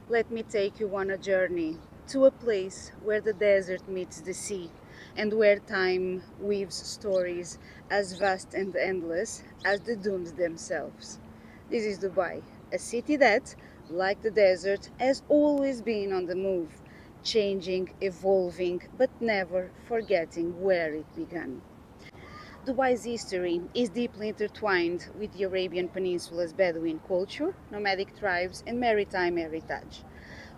Let me take you on a journey to a place where the desert meets the sea and where time weaves stories as vast and endless as the dunes themselves. This is Dubai, a city that, like the desert, has always been on the move, changing, evolving, but never forgetting where it began. Dubai's history is deeply intertwined with the Arabian Peninsula's Bedouin culture, nomadic tribes, and maritime heritage.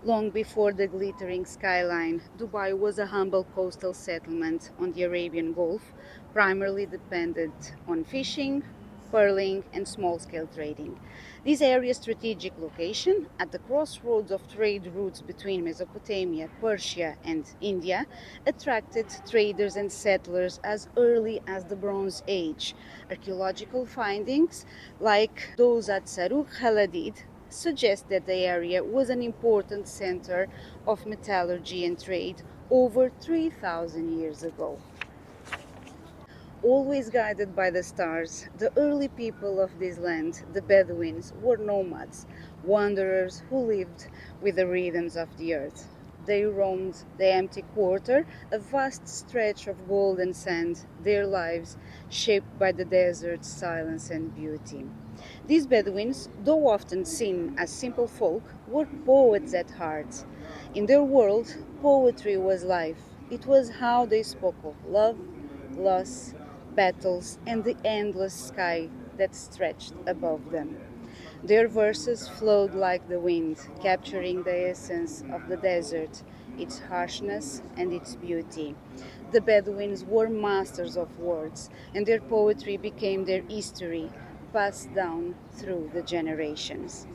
Long before the glittering skyline, Dubai was a humble coastal settlement on the Arabian Gulf, primarily dependent on fishing, pearling, and small scale trading. This area's strategic location, at the crossroads of trade routes between Mesopotamia, Persia, and India, attracted traders and settlers as early as the Bronze Age. Archaeological findings, like those at Saruk Haladid, suggest that the area was an important center of metallurgy and trade over 3,000 years ago. Always guided by the stars, the early people of this land, the Bedouins, were nomads, wanderers who lived with the rhythms of the earth. They roamed the empty quarter, a vast stretch of golden sand, their lives shaped by the desert's silence and beauty. These Bedouins, though often seen as simple folk, were poets at heart. In their world, poetry was life. It was how they spoke of love, loss, battles, and the endless sky that stretched above them. Their verses flowed like the wind, capturing the essence of the desert, its harshness and its beauty. The Bedouins were masters of words, and their poetry became their history, passed down through the generations.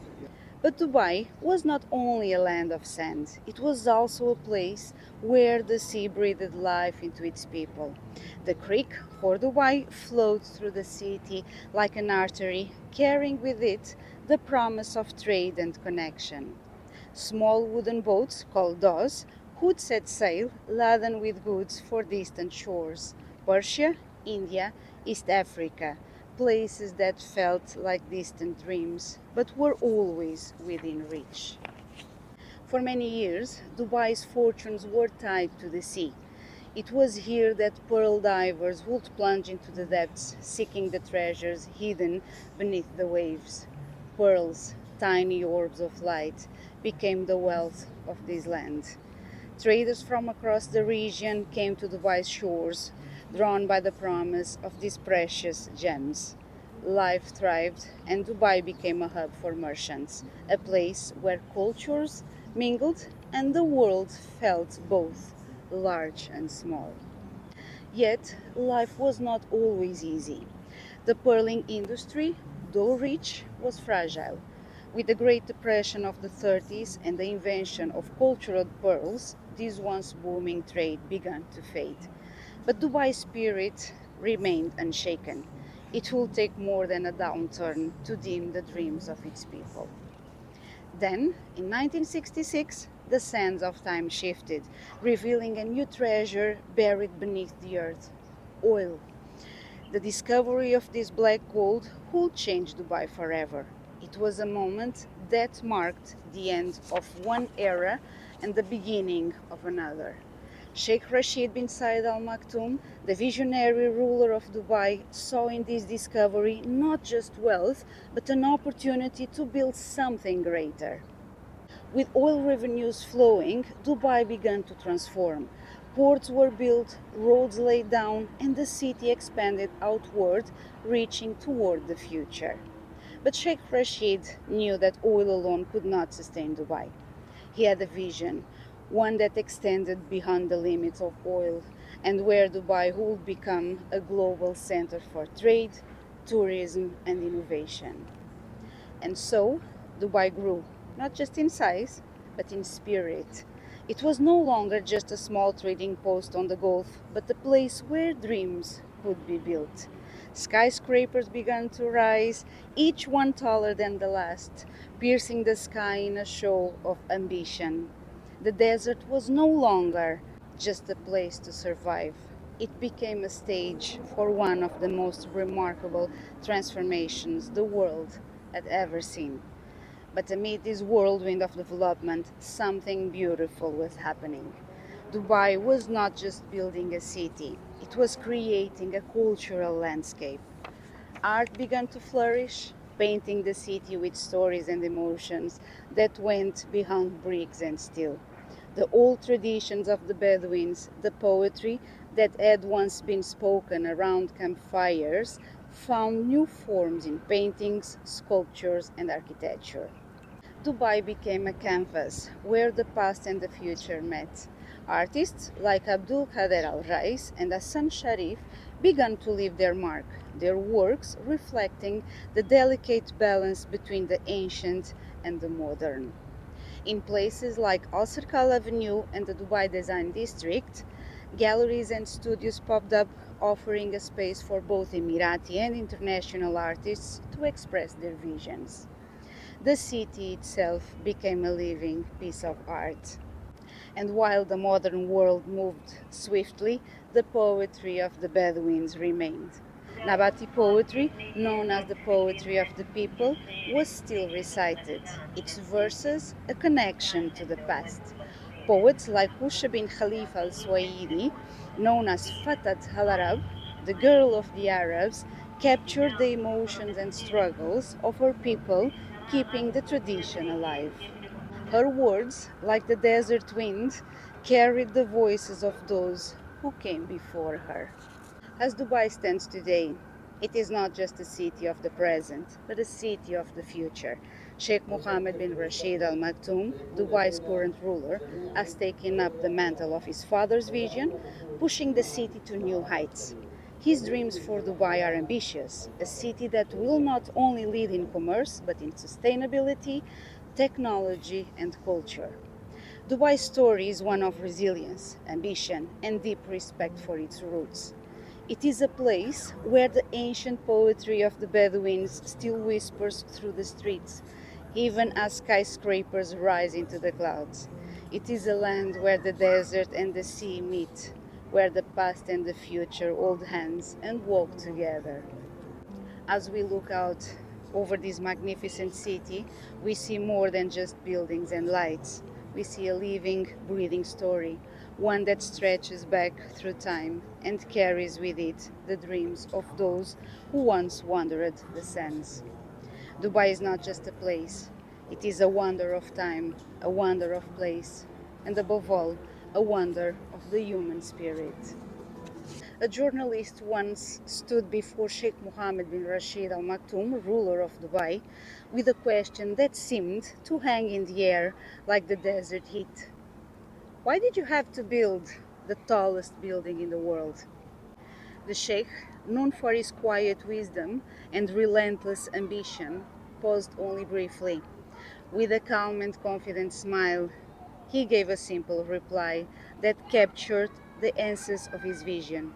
But Dubai was not only a land of sand, it was also a place where the sea breathed life into its people. The creek, for Dubai, flowed through the city like an artery, carrying with it the promise of trade and connection. Small wooden boats, called doors, would set sail laden with goods for distant shores Persia, India, East Africa, places that felt like distant dreams but were always within reach. For many years, Dubai's fortunes were tied to the sea. It was here that pearl divers would plunge into the depths, seeking the treasures hidden beneath the waves. Pearls, tiny orbs of light, became the wealth of this land. Traders from across the region came to Dubai's shores, drawn by the promise of these precious gems. Life thrived, and Dubai became a hub for merchants, a place where cultures mingled and the world felt both large and small. Yet, life was not always easy. The pearling industry, though rich, was fragile. With the Great Depression of the 30s and the invention of cultured pearls, this once booming trade began to fade. But Dubai's spirit remained unshaken. It will take more than a downturn to dim the dreams of its people. Then, in 1966, the sands of time shifted, revealing a new treasure buried beneath the earth: oil. The discovery of this black gold would change Dubai forever. It was a moment that marked the end of one era and the beginning of another. Sheikh Rashid bin Said Al Maktoum, the visionary ruler of Dubai, saw in this discovery not just wealth, but an opportunity to build something greater. With oil revenues flowing, Dubai began to transform. Ports were built, roads laid down, and the city expanded outward, reaching toward the future. But Sheikh Rashid knew that oil alone could not sustain Dubai. He had a vision, one that extended beyond the limits of oil, and where Dubai would become a global center for trade, tourism, and innovation. And so, Dubai grew, not just in size, but in spirit. It was no longer just a small trading post on the Gulf, but a place where dreams could be built. Skyscrapers began to rise, each one taller than the last, piercing the sky in a show of ambition. The desert was no longer just a place to survive. It became a stage for one of the most remarkable transformations the world had ever seen. But amid this whirlwind of development, something beautiful was happening. Dubai was not just building a city, it was creating a cultural landscape. Art began to flourish, painting the city with stories and emotions that went beyond bricks and steel. The old traditions of the Bedouins, the poetry that had once been spoken around campfires, found new forms in paintings, sculptures, and architecture. Dubai became a canvas where the past and the future met. Artists like Abdul Qadir Al Rais and Hassan Sharif began to leave their mark, their works reflecting the delicate balance between the ancient and the modern. In places like Al Sirkal Avenue and the Dubai Design District, galleries and studios popped up offering a space for both Emirati and international artists to express their visions. The city itself became a living piece of art. And while the modern world moved swiftly, the poetry of the Bedouins remained. Nabati poetry, known as the poetry of the people, was still recited, its verses a connection to the past. Poets like Usha bin Khalifa al Suwaidi, known as Fatat al Arab, the girl of the Arabs, captured the emotions and struggles of her people, keeping the tradition alive. Her words, like the desert wind, carried the voices of those who came before her. As Dubai stands today, it is not just a city of the present, but a city of the future. Sheikh Mohammed bin Rashid Al Maktoum, Dubai's current ruler, has taken up the mantle of his father's vision, pushing the city to new heights. His dreams for Dubai are ambitious, a city that will not only lead in commerce, but in sustainability, technology, and culture. Dubai's story is one of resilience, ambition, and deep respect for its roots. It is a place where the ancient poetry of the Bedouins still whispers through the streets, even as skyscrapers rise into the clouds. It is a land where the desert and the sea meet, where the past and the future hold hands and walk together. As we look out over this magnificent city, we see more than just buildings and lights. We see a living, breathing story, one that stretches back through time and carries with it the dreams of those who once wandered the sands. Dubai is not just a place, it is a wonder of time, a wonder of place, and above all, a wonder of the human spirit. A journalist once stood before Sheikh Mohammed bin Rashid Al Maktoum, ruler of Dubai, with a question that seemed to hang in the air like the desert heat. Why did you have to build the tallest building in the world? The Sheikh, known for his quiet wisdom and relentless ambition, paused only briefly. With a calm and confident smile, he gave a simple reply that captured the essence of his vision.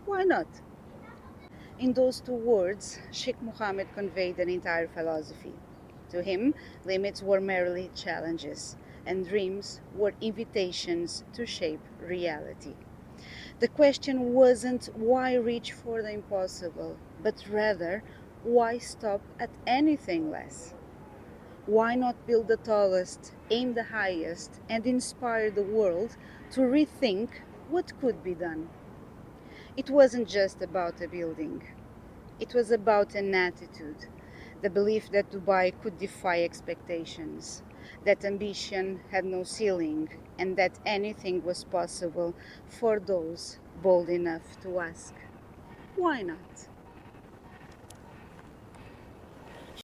Why not? In those two words, Sheikh Mohammed conveyed an entire philosophy. To him, limits were merely challenges, and dreams were invitations to shape reality. The question wasn't why reach for the impossible, but rather why stop at anything less? Why not build the tallest, aim the highest, and inspire the world to rethink what could be done? It wasn't just about a building. It was about an attitude, the belief that Dubai could defy expectations, that ambition had no ceiling, and that anything was possible for those bold enough to ask, why not?